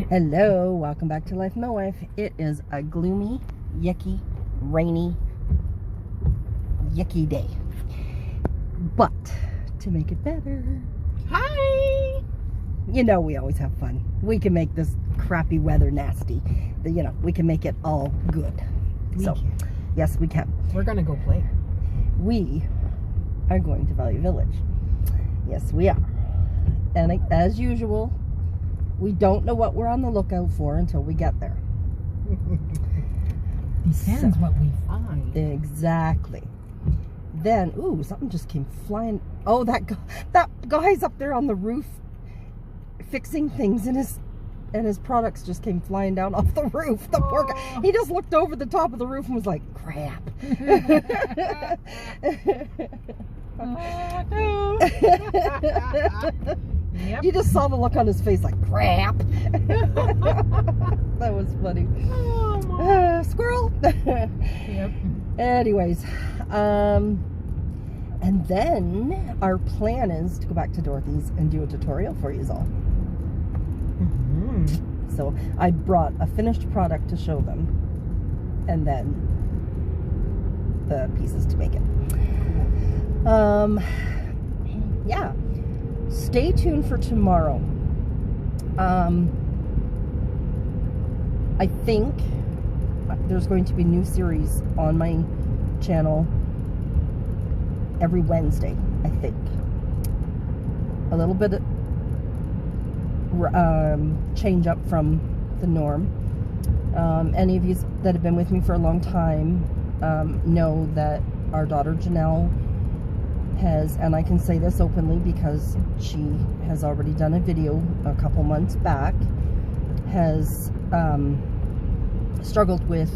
Hello, welcome back to Life My Wife. It is a gloomy, yucky, rainy, yucky day. But to make it better, Hi! you know we always have fun. We can make this crappy weather nasty. You know, we can make it all good. We can. Yes, we can. We're gonna go play. We are going to Value Village. Yes, we are. And as usual, we don't know what we're on the lookout for until we get there. Depends what we find. Exactly. Then, ooh, something just came flying. Oh, that guy's up there on the roof fixing things, and his products just came flying down off the roof. The poor guy. He just looked over the top of the roof and was like, crap. Yep. You just saw the look on his face like, crap. That was funny. Oh, Squirrel. yep. Anyways, and then our plan is to go back to Dorothy's and do a tutorial for you all. Mm-hmm. So I brought a finished product to show them, and then the pieces to make it. Yeah. Stay tuned for tomorrow. I think there's going to be a new series on my channel every Wednesday, I think. A little bit of change up from the norm. Any of you that have been with me for a long time know that our daughter Janelle has, and I can say this openly because she has already done a video a couple months back, has struggled with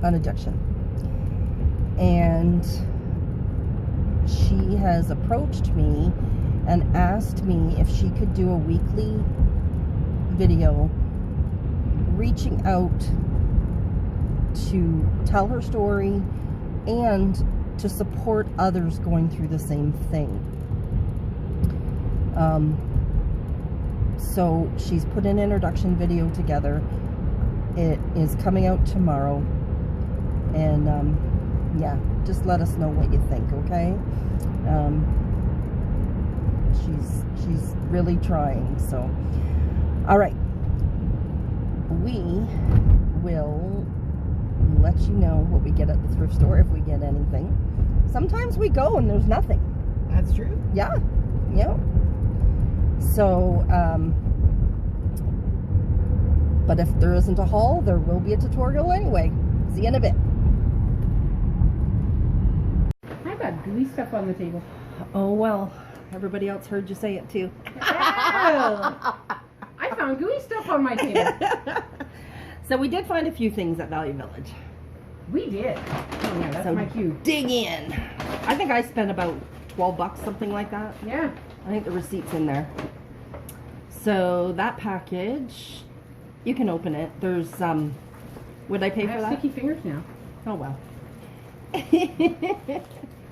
an addiction. And she has approached me and asked me if she could do a weekly video reaching out to tell her story and to support others going through the same thing. So she's put an introduction video together. It is coming out tomorrow, and yeah, just let us know what you think, okay? She's really trying. So all right, we will let you know what we get at the thrift store, if we get anything. Sometimes we go and there's nothing. That's true. Yeah. So but if there isn't a haul, there will be a tutorial anyway. See you in a bit. I got gooey stuff on the table. Oh well, everybody else heard you say it too. I found gooey stuff on my table. So we did find a few things at Value Village. We did. Oh yeah, that's So my cue. dig in. I think I spent about $12, something like that. Yeah. I think the receipt's in there. So that package, you can open it. There's would I pay for I have that? sticky fingers now. Oh well.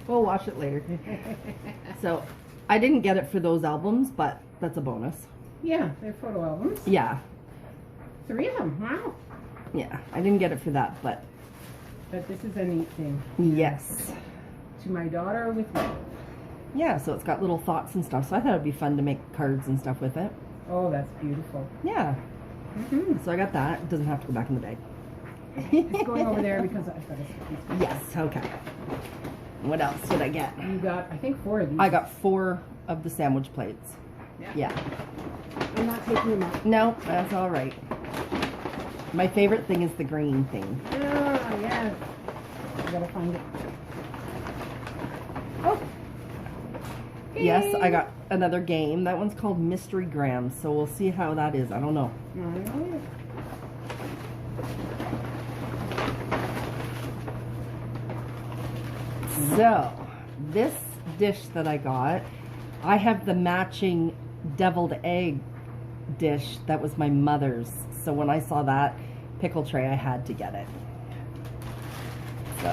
We'll wash it later. So I didn't get it for those albums, but that's a bonus. Yeah, they're photo albums. Yeah. 3 of them. Wow. Yeah. I didn't get it for that, but But this is a neat thing. yes. To my daughter with me. Yeah, so it's got little thoughts and stuff. So I thought it'd be fun to make cards and stuff with it. Oh, that's beautiful. Yeah. Mm-hmm. So I got that. It doesn't have to go back in the bag. It's going over there because I've got a sticky. Yes, okay. What else did I get? You got, I think, 4 of these. I got 4 of the sandwich plates. Yeah. I'm not taking them out. No, that's all right. My favorite thing is the green thing. Oh, yeah. I gotta find it. Oh. Yes, I got another game. That one's called Mystery Grams, so we'll see how that is. I don't know. Oh. So, this dish that I got, I have the matching deviled egg dish that was my mother's. So when I saw that pickle tray, I had to get it. So.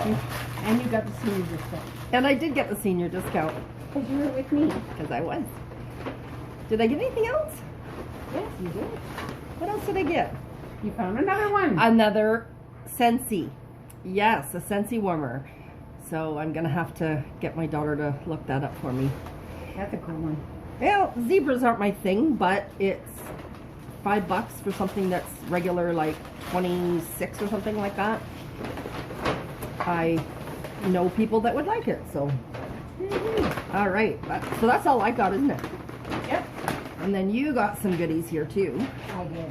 And you got the senior discount. And I did get the senior discount. Because you were with me. Because I was. Did I get anything else? Yes, you did. What else did I get? You found another one. Another Scentsy. Yes, a Scentsy warmer. So I'm gonna have to get my daughter to look that up for me. That's a cool one. Well, zebras aren't my thing, but it's $5 for something that's regular, like 26 or something like that. I know people that would like it, so. All right, so that's all I got, isn't it? Yep. And then you got some goodies here too. I did.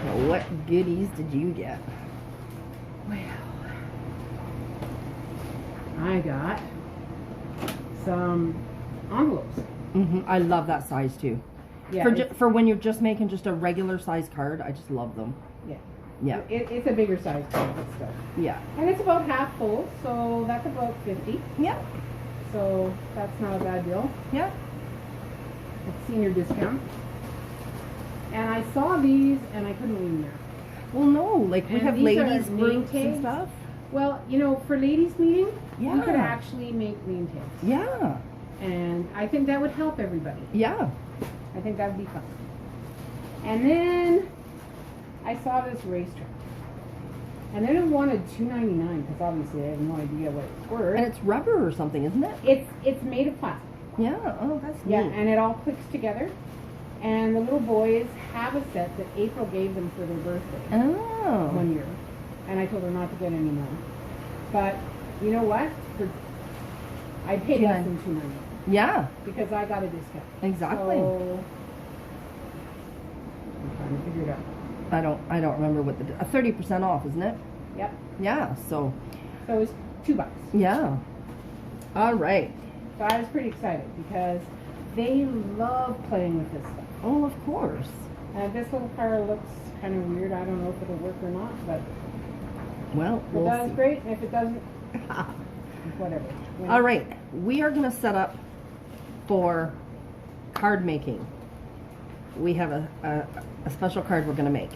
Now, what goodies did you get? Well, I got some envelopes. I love that size too. Yeah. For when you're just making just a regular size card, I just love them. Yeah. Yeah. It's a bigger size card, but still. Yeah. And it's about half full, so that's about 50. Yeah. So that's not a bad deal. Yeah. It's senior discount. And I saw these and I couldn't leave them there. Well, no, like we And have these are ladies name groups and tags. stuff. Well, you know, for ladies' meeting, Yeah. you could actually make name tags. Yeah. And I think that would help everybody. Yeah. I think that would be fun. And then I saw this racetrack. And then it wanted $2.99 because obviously I have no idea what it's worth. And it's rubber or something, isn't it? It's made of plastic. Yeah. Oh, that's Yeah, neat. and it all clicks together. And the little boys have a set that April gave them for their birthday Oh. 1 year. And I told her not to get any more. But you know what? I paid Yeah. less than $2.99 Yeah. because I got a discount. Exactly. So I'm trying to figure it out. I don't remember what the 30% off, isn't it? Yep. Yeah. So. So it was $2. Yeah. All right. So I was pretty excited because they love playing with this stuff. Oh, of course. This little car looks kind of weird. I don't know if it'll work or not, but Well, if it we'll does, see. great. And if it doesn't, whatever. You know? All right, we are going to set up for card making. We have a special card we're going to make.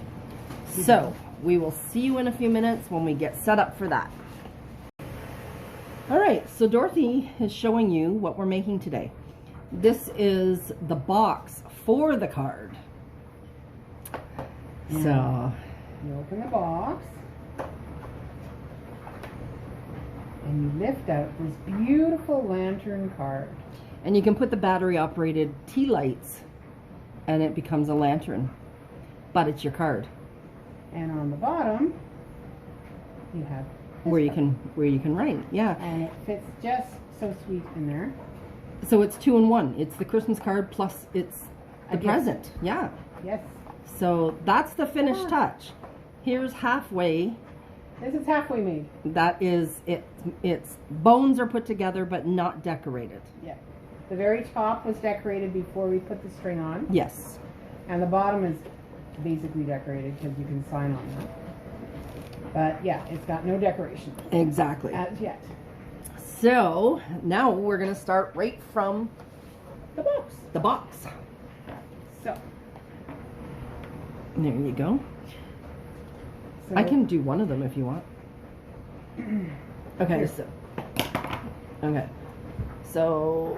So we will see you in a few minutes when we get set up for that. All right, so Dorothy is showing you what we're making today. This is the box for the card. So, You open the box. And you lift out this beautiful lantern card. and you can put the battery operated tea lights and it becomes a lantern, but it's your card. And on the bottom, you have this Where you card. can write, yeah. And it fits just so sweet in there. So it's 2 in 1. It's the Christmas card plus it's the A gift. present. Yeah. Yes. So that's the finished Yeah. touch. Here's halfway. This is halfway made. That is it. Its bones are put together but not decorated. Yeah. The very top was decorated before we put the string on. Yes. And the bottom is basically decorated because you can sign on that. But yeah, it's got no decoration Exactly. as yet. So now we're gonna start right from The box. the box. So, There you go. so I can do one of them if you want. Okay, Here. okay. So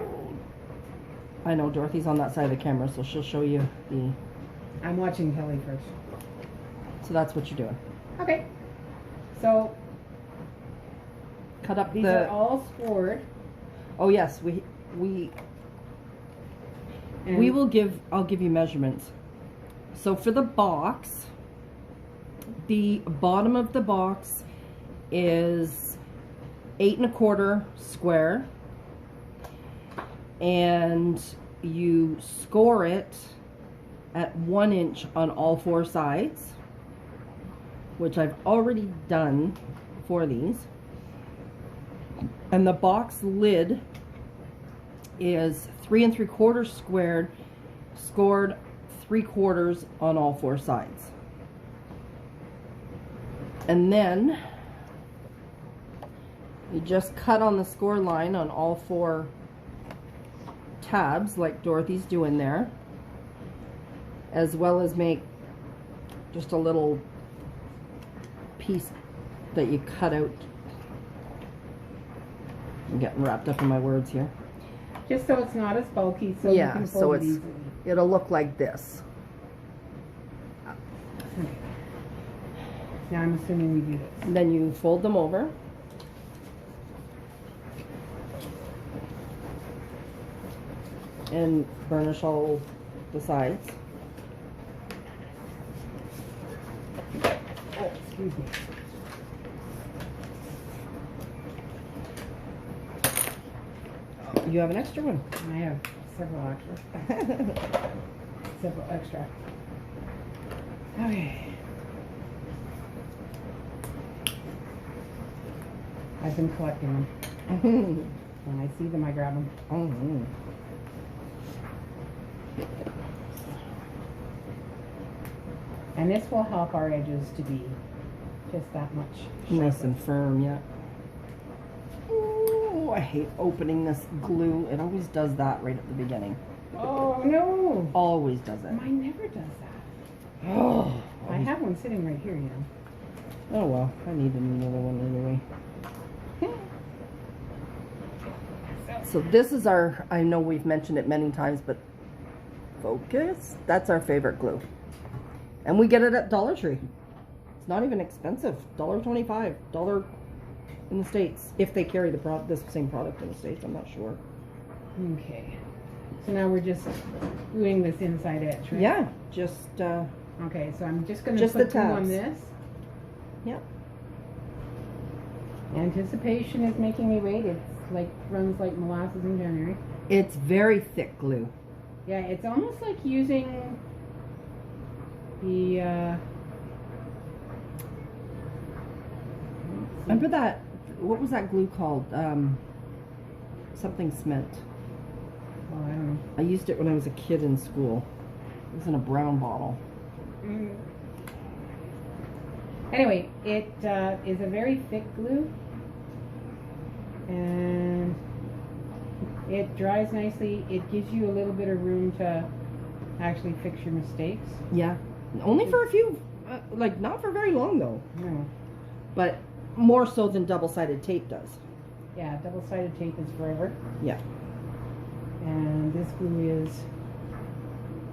I know Dorothy's on that side of the camera, so she'll show you the. I'm watching Kelly first. So that's what you're doing. Okay. So Cut up these the. are all scored. Oh yes, And we will give. I'll give you measurements. So for the box, the bottom of the box is 8 1/4 square, and you score it at 1 inch on all 4 sides, which I've already done for these. And the box lid is 3 3/4 squared, scored 3/4 on all 4 sides. And then you just cut on the score line on all 4 tabs like Dorothy's doing there, as well as make just a little piece that you cut out. I'm getting wrapped up in my words here. just so it's not as bulky, so Yeah, you can so fold it it's- easily. It'll look like this. Okay. Now I'm assuming we do this. Then you fold them over. And burnish all the sides. Oh, excuse me. You have an extra one. I have several extra. Several extra. Okay. I've been collecting them. When I see them, I grab them. Mm-hmm. And this will help our edges to be just that much Nice sharper. and firm, yeah. Ooh, I hate opening this glue. It always does that right at the beginning. Oh no! Always does it. Mine never does that. Oh, I have one sitting right here, you know. oh well, I need another one anyway. So this is our, I know we've mentioned it many times, but Focus, that's our favorite glue. And we get it at Dollar Tree. It's not even expensive. $1.25. $1 in the States. If they carry this same product in the States, I'm not sure. Okay. So now we're just gluing this inside edge, right? Yeah, just, Okay, so I'm just gonna Just put the glue on tabs. this. yep. Anticipation is making me wait. It's like runs like molasses in January. It's very thick glue. Yeah, it's almost like using the Remember that, what was that glue called? Something Smith. oh, I don't know. I used it when I was a kid in school. It was in a brown bottle. Mm. Anyway, it is a very thick glue, and it dries nicely. It gives you a little bit of room to actually fix your mistakes. Yeah. Only for a few, like not for very long though. No. But more so than double-sided tape does. Yeah, double-sided tape is forever, Yeah. and this glue is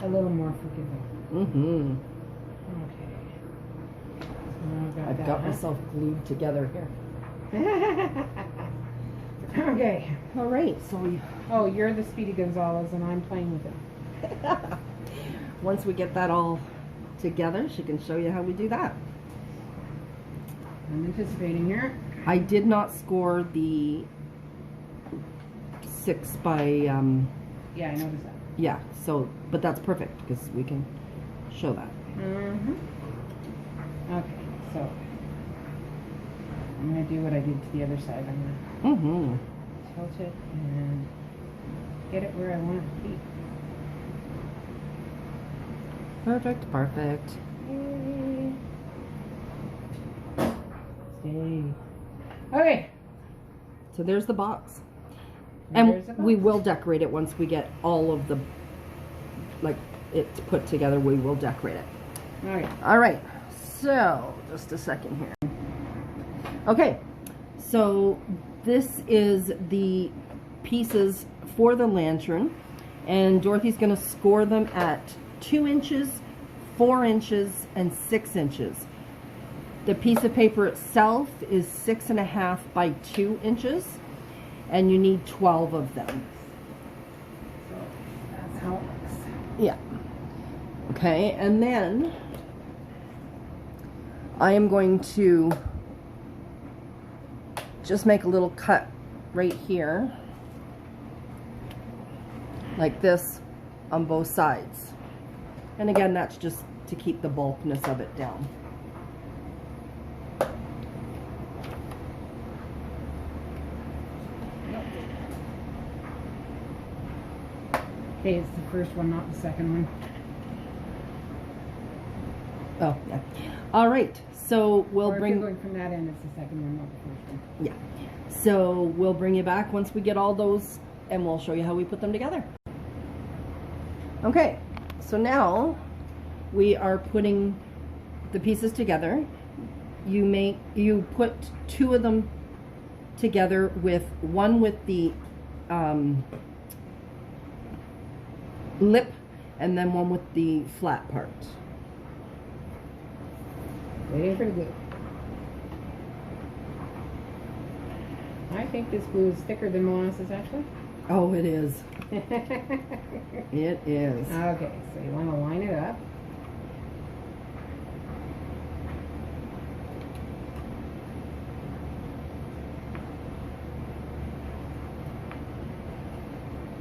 a little more forgiving. Mm-hmm. Okay. So now I've got myself glued together here. Okay. All right, so we, Oh, you're the Speedy Gonzales, and I'm playing with it. once we get that all together, she can show you how we do that. I'm anticipating here. I did not score the 6 by, Yeah, I noticed that. yeah, so, but that's perfect because we can show that. Mm-hmm. Okay, so I'm gonna do what I did to the other side. I'm gonna Mm-hmm. tilt it and get it where I want it to be. Perfect, perfect. Stay. Okay. So there's the box. There's the And we box. will decorate it once we get all of the, like, it's put together, we will decorate it. Okay. All right, so just a second here. Okay, so this is the pieces for the lantern, and Dorothy's gonna score them at 2 inches, 4 inches, and 6 inches. The piece of paper itself is 6.5 by 2 inches, and you need 12 of them. So that's how it looks. Yeah. Okay, and then I am going to just make a little cut right here, like this, on both sides. And again, that's just to keep the bulkness of it down. Okay, it's the first one, not the second one. Oh, yeah. All right, so we'll Or if bring... you're going from that end, it's the second one, not the first one. Yeah. So we'll bring you back once we get all those, and we'll show you how we put them together. Okay, so now we are putting the pieces together. You put 2 of them together, with one with the lip and then one with the flat part. Waiting for the glue. I think this glue is thicker than molasses, actually. Oh, it is. It is. Okay, so you want to line it up.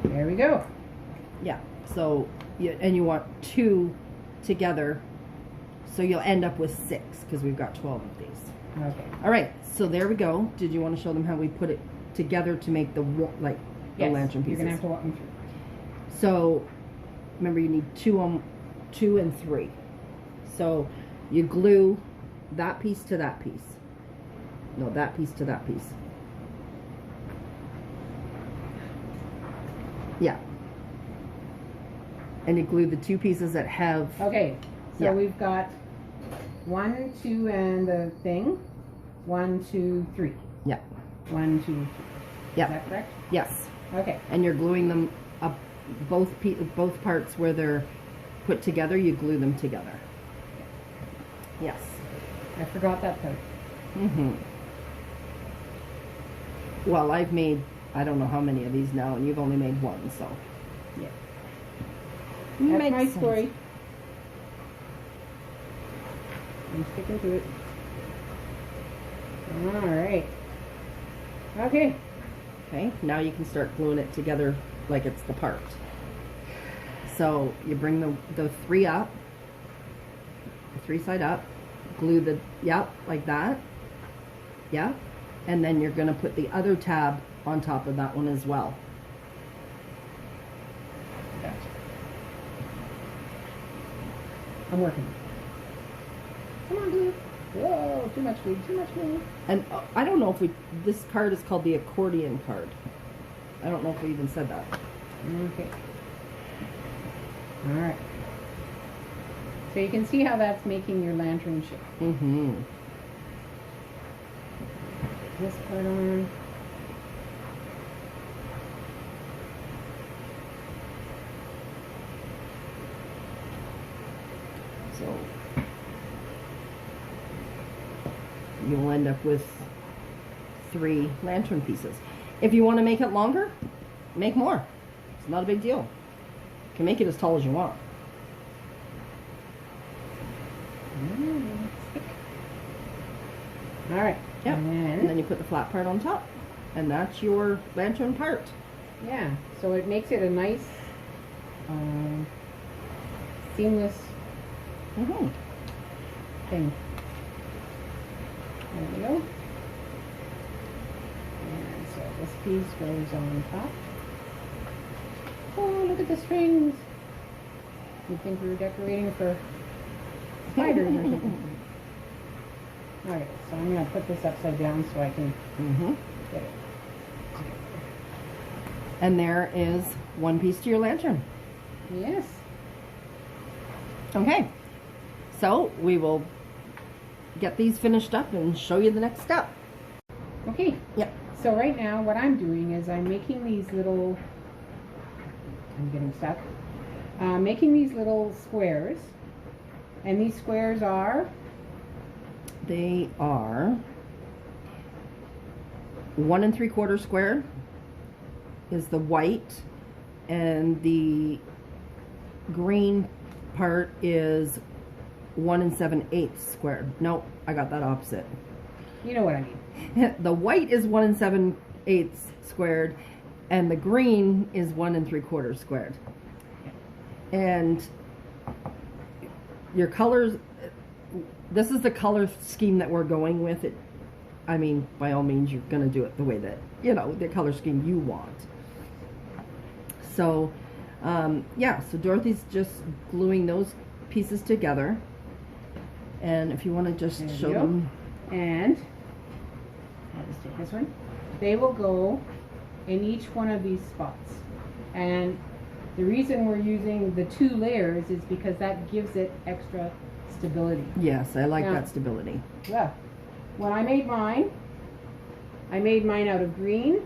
There we go. Yeah. So, and you want 2 together, so you'll end up with 6 because we've got 12 of these. Okay. All right. So there we go. Did you want to show them how we put it together to make the the Yes, lantern pieces? you're gonna have to walk me through. So remember, you need 2 and 3. So you glue that piece to that piece. No, that piece to that piece. Yeah. And you glue the 2 pieces that have. Okay, so Yeah. we've got 1, 2, and the thing. 1, 2, 3. Yeah. 1, 2, 3. Yeah. Is that correct? Yes. Okay. And you're gluing them up, both parts where they're put together. You glue them together. Yes. I forgot that part. Well, I've made, I don't know how many of these now, and you've only made 1, so. Yeah. Makes That's my sense. story. I'm sticking to it. Alright. Okay. Okay, now you can start gluing it together like it's the part. So you bring the 3 up, the 3 side up, glue the, yep, like that, yeah, and then you're gonna put the other tab on top of that one as well. Gotcha. I'm working. Come on, glue. Whoa, too much glue, too much glue. And I don't know if this card is called the accordion card. I don't know if we even said that. Okay. Alright. So you can see how that's making your lantern shape. Mm-hmm. This part on. So you'll end up with 3 lantern pieces. If you want to make it longer, make more. It's not a big deal. You can make it as tall as you want. Alright. Yep. And And then you put the flat part on top. And that's your lantern part. yeah, so it makes it a nice, seamless Mm-hmm. thing. There we go. And so this piece goes on top. Oh, look at the strings. You'd think we were decorating for spiders or something. Alright, so I'm going to put this upside down so I can Mm-hmm. get it. And there is 1 piece to your lantern. Yes. Okay. So we will get these finished up and show you the next step. Okay. Yep. So right now what I'm doing is I'm making these little, I'm getting stuck, making these little squares. And these squares are, They are 1 3/4 square is the white, and the green part is 1 7/8 squared. Nope, I got that opposite. you know what I mean. The white is 1 7/8 squared, and the green is 1 3/4 squared. And your colors, this is the color scheme that we're going with. It, I mean, by all means, you're going to do it the way that, you know, the color scheme you want. So, yeah, so Dorothy's just gluing those pieces together. And if you want to just There you show go. them. And I'll just take this one. They will go in each one of these spots. And the reason we're using the 2 layers is because that gives it extra stability. Yes, I like Yeah. that stability. Well, when I made mine out of green,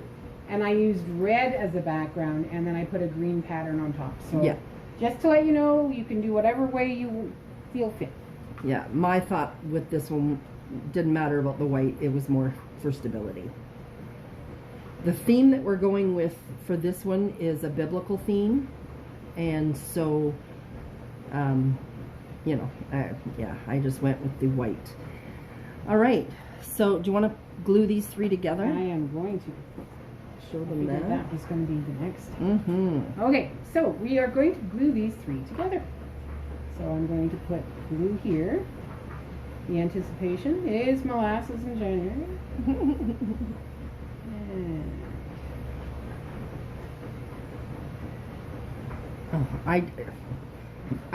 and I used red as a background, and then I put a green pattern on top. So Yeah. just to let you know, you can do whatever way you feel fit. Yeah, my thought with this one didn't matter about the white. It was more for stability. The theme that we're going with for this one is a biblical theme. And so, you know, yeah, I just went with the white. All right. So do you want to glue these three together? I am going to. Show them that. That was going to be the next. Mm-hmm. Okay, so we are going to glue these three together. So I'm going to put glue here. The anticipation is molasses in January. And Oh, I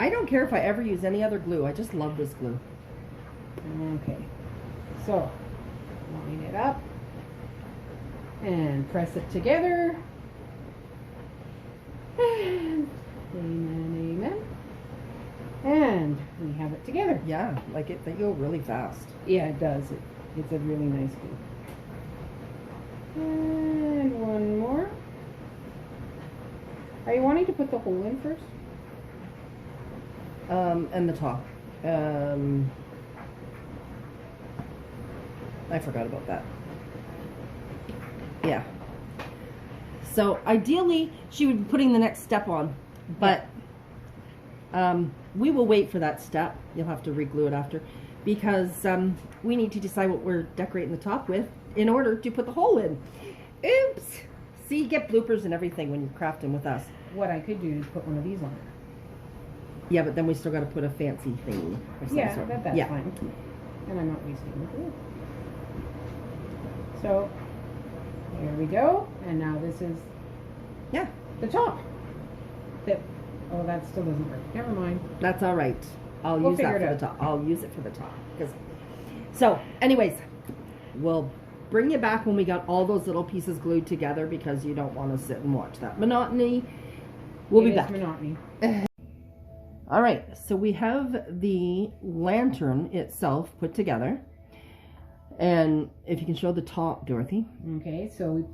don't care if I ever use any other glue. I just love this glue. okay, so line it up and press it together. And amen, amen. And we have it together. Yeah, like they go really fast. Yeah, it does. It's a really nice glue. And one more. Are you wanting to put the hole in first? And the top. I forgot about that. Yeah. So ideally, she would be putting the next step on, but we will wait for that step. You'll have to re-glue it after, because we need to decide what we're decorating the top with in order to put the hole in. Oops! See, you get bloopers and everything when you're crafting with us. What I could do is put one of these on. Yeah, but then we still got to put a fancy thing of some Yeah, sort. that's fine. And I'm not wasting the glue. So, there we go. And now this is the top. Oh, that still doesn't work. Never mind. That's all right. We'll use that for the top. I'll use it for the top. So, anyways, we'll bring you back when we got all those little pieces glued together, because you don't want to sit and watch that monotony. We'll be back. Monotony. All right, so we have the lantern itself put together. And if you can show the top, Dorothy. Okay, so we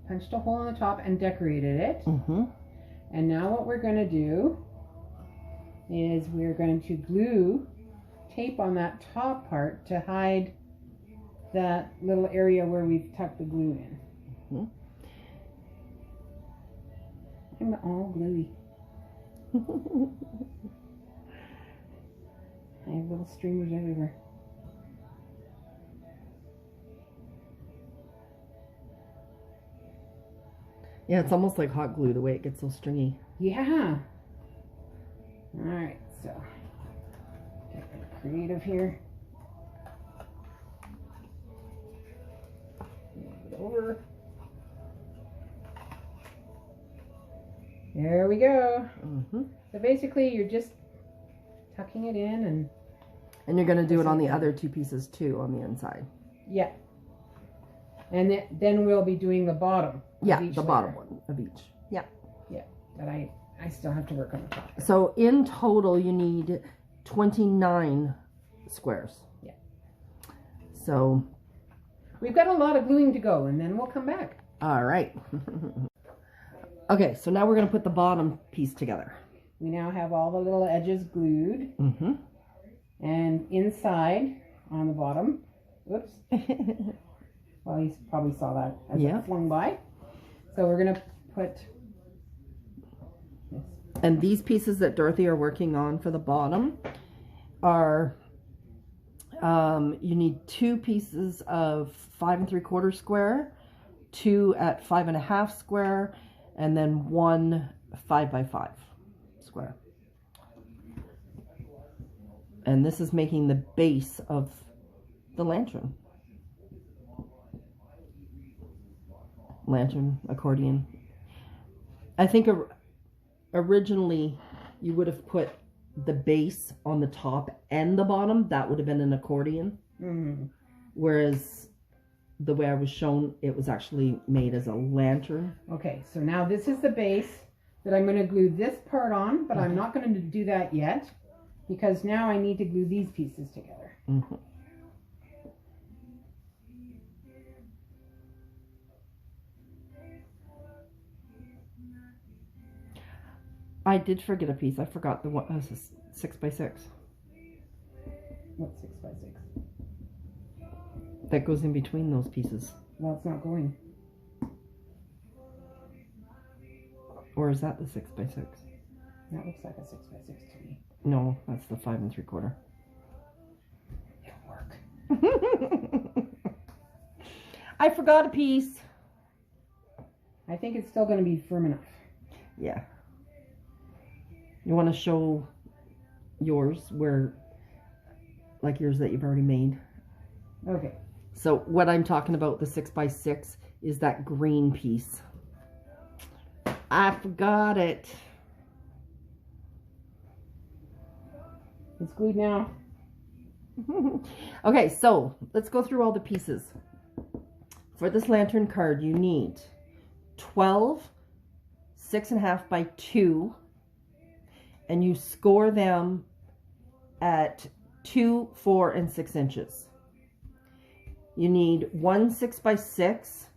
punched a hole in the top and decorated it. Mm-hmm. And now what we're going to do is we're going to glue tape on that top part to hide that little area where we've tucked the glue in. Mm-hmm. I'm all gluey. I have little streamers everywhere. Yeah, it's almost like hot glue the way it gets so stringy. Yeah. Alright, so get creative here. Move it over. There we go. Mm-hmm. So basically you're just tucking it in and you're going to do it on the other two pieces too, on the inside. Yeah. And then we'll be doing the bottom. Yeah, the bottom one of each. Yeah. Yeah, but I still have to work on the top. So in total, you need 29 squares. Yeah. So we've got a lot of gluing to go, and then we'll come back. All right. Okay, so now we're going to put the bottom piece together. We now have all the little edges glued. Mm-hmm. And inside, on the bottom, whoops. Well, you probably saw that as it flung by. So we're going to put this. And these pieces that Dorothy are working on for the bottom are, you need 2 pieces of 5 3/4 square, 2 at 5 1/2 square, and then 1 5 by 5 square. And this is making the base of the lantern. Lantern, accordion. I think originally you would have put the base on the top and the bottom. That would have been an accordion. Mm-hmm. Whereas the way I was shown, it was actually made as a lantern. Okay, so now this is the base that I'm going to glue this part on, but I'm not going to do that yet because now I need to glue these pieces together. Mm-hmm. I did forget a piece. I forgot the one. 6 by 6. What's 6 by 6? That goes in between those pieces. Well, it's not going. Or is that the 6 by 6? That looks like a 6 by 6 to me. No, that's the 5 3/4. It'll work. I forgot a piece. I think it's still going to be firm enough. Yeah. You want to show yours where, like yours that you've already made. Okay. So what I'm talking about, the 6 by 6, is that green piece. I forgot it. It's glued now. Okay, so let's go through all the pieces. For this lantern card, you need 12 6.5 by 2, and you score them at 2, 4, and 6 inches. You need 1 6 by 6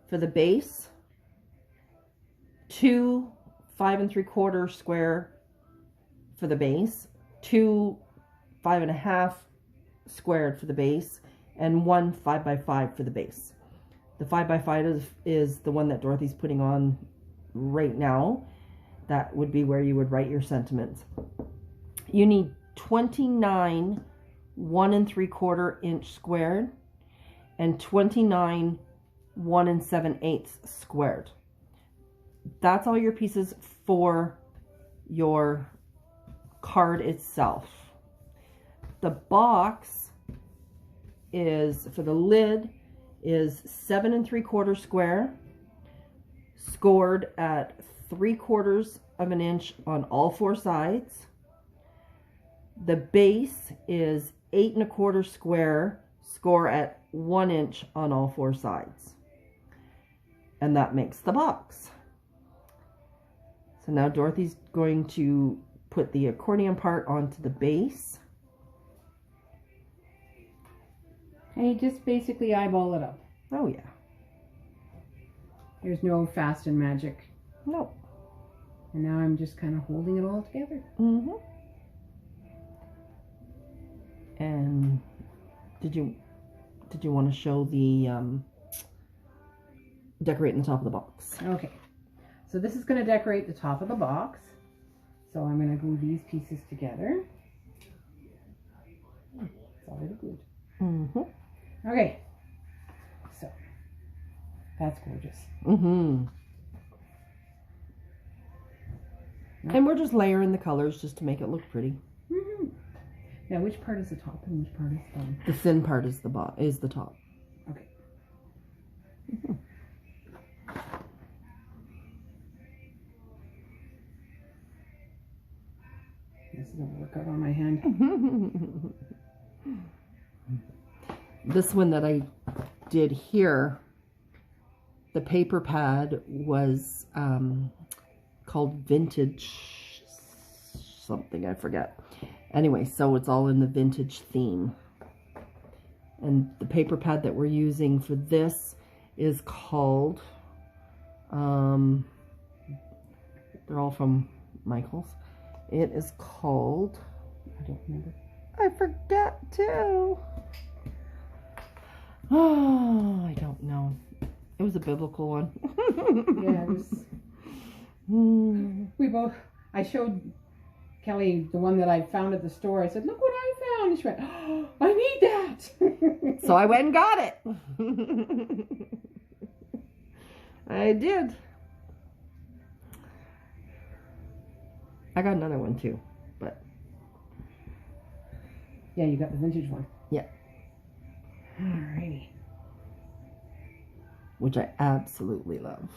for the base, 2 5 3/4 square for the base, 2 5.5 squared for the base, and 1 5 by 5 for the base. The 5 by 5 is the one that Dorothy's putting on right now. That would be where you would write your sentiments. You need 29 1 3/4 inch squared and 29 1 7/8 squared. That's all your pieces for your card itself. The box is, for the lid, is 7 3/4 square, scored at 3/4 of an inch on all 4 sides. The base is 8 1/4 square, score at 1 inch on all 4 sides. And that makes the box. So now Dorothy's going to put the accordion part onto the base. And you just basically eyeball it up. Oh yeah. There's no fast and magic. No. And now I'm just kind of holding it all together. Mm-hmm. And did you want to show the decorating the top of the box? Okay. So this is going to decorate the top of the box. So I'm going to glue these pieces together. It's already glued. Mm-hmm. Okay. So that's gorgeous. Mm-hmm. And we're just layering the colors just to make it look pretty. Mm-hmm. Now, which part is the top and which part is the bottom? The thin part is the top. Okay. Mm-hmm. This is a workout on my hand. This one that I did here, the paper pad was called Vintage something, I forget. Anyway, so it's all in the vintage theme. And the paper pad that we're using for this is called, they're all from Michaels. It is called, I don't remember. I forget too. Oh, I don't know. It was a biblical one. Yeah, it was. We both, I showed Kelly the one that I found at the store. I said, look what I found. And she went, oh, I need that. So I went and got it. I did. I got another one too, but. Yeah, you got the vintage one. Yeah. Alrighty. Which I absolutely love.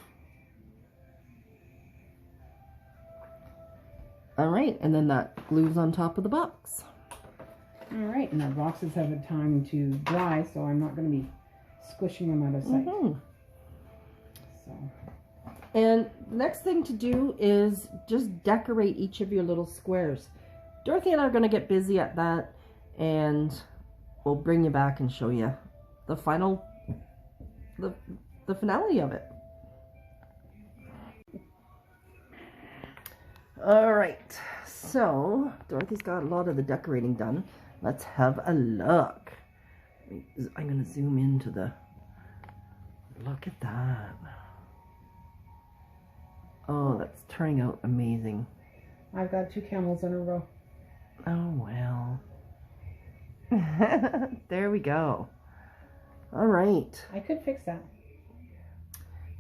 Alright, and then that glues on top of the box. Alright, and our boxes have had time to dry, so I'm not going to be squishing them out of sight. Mm-hmm. So. And the next thing to do is just decorate each of your little squares. Dorothy and I are going to get busy at that, and we'll bring you back and show you the final, the finale of it. All right, So, Dorothy's got a lot of the decorating done. Let's have a look. I'm going to zoom into the... Look at that. Oh, that's turning out amazing. I've got 2 camels in a row. Oh, well. There we go. All right. I could fix that.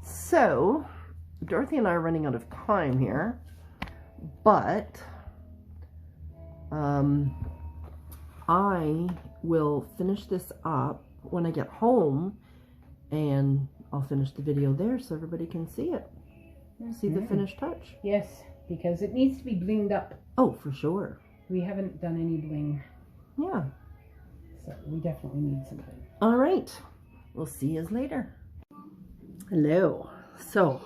So, Dorothy and I are running out of time here, but I will finish this up when I get home, and I'll finish the video there so everybody can see it. See the finished touch. Yes, because it needs to be blinged up. Oh, for sure. We haven't done any bling, Yeah. so we definitely need something. All right. We'll see you later. Hello. So,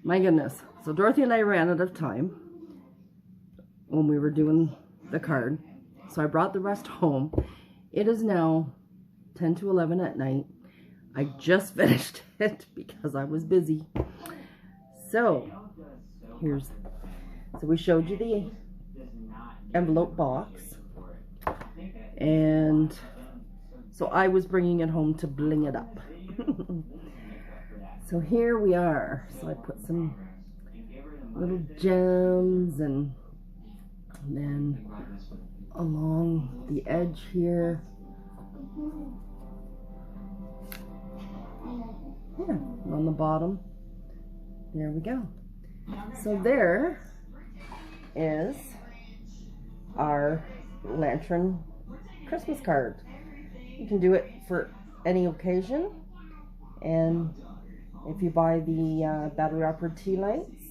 my goodness. So Dorothy and I ran out of time when we were doing the card. So I brought the rest home. It is now 10 to 11 at night. I just finished it because I was busy. So, so we showed you the envelope box. And so I was bringing it home to bling it up. So here we are. So I put some little gems and then along the edge here. Yeah, on the bottom. There we go. So there is our lantern Christmas card. You can do it for any occasion, and if you buy the battery operated tea lights,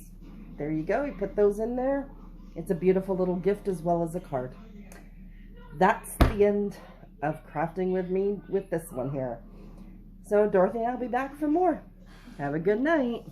there you go. You put those in there. It's a beautiful little gift as well as a card. That's the end of crafting with me with this one here. So Dorothy and I'll be back for more. Have a good night.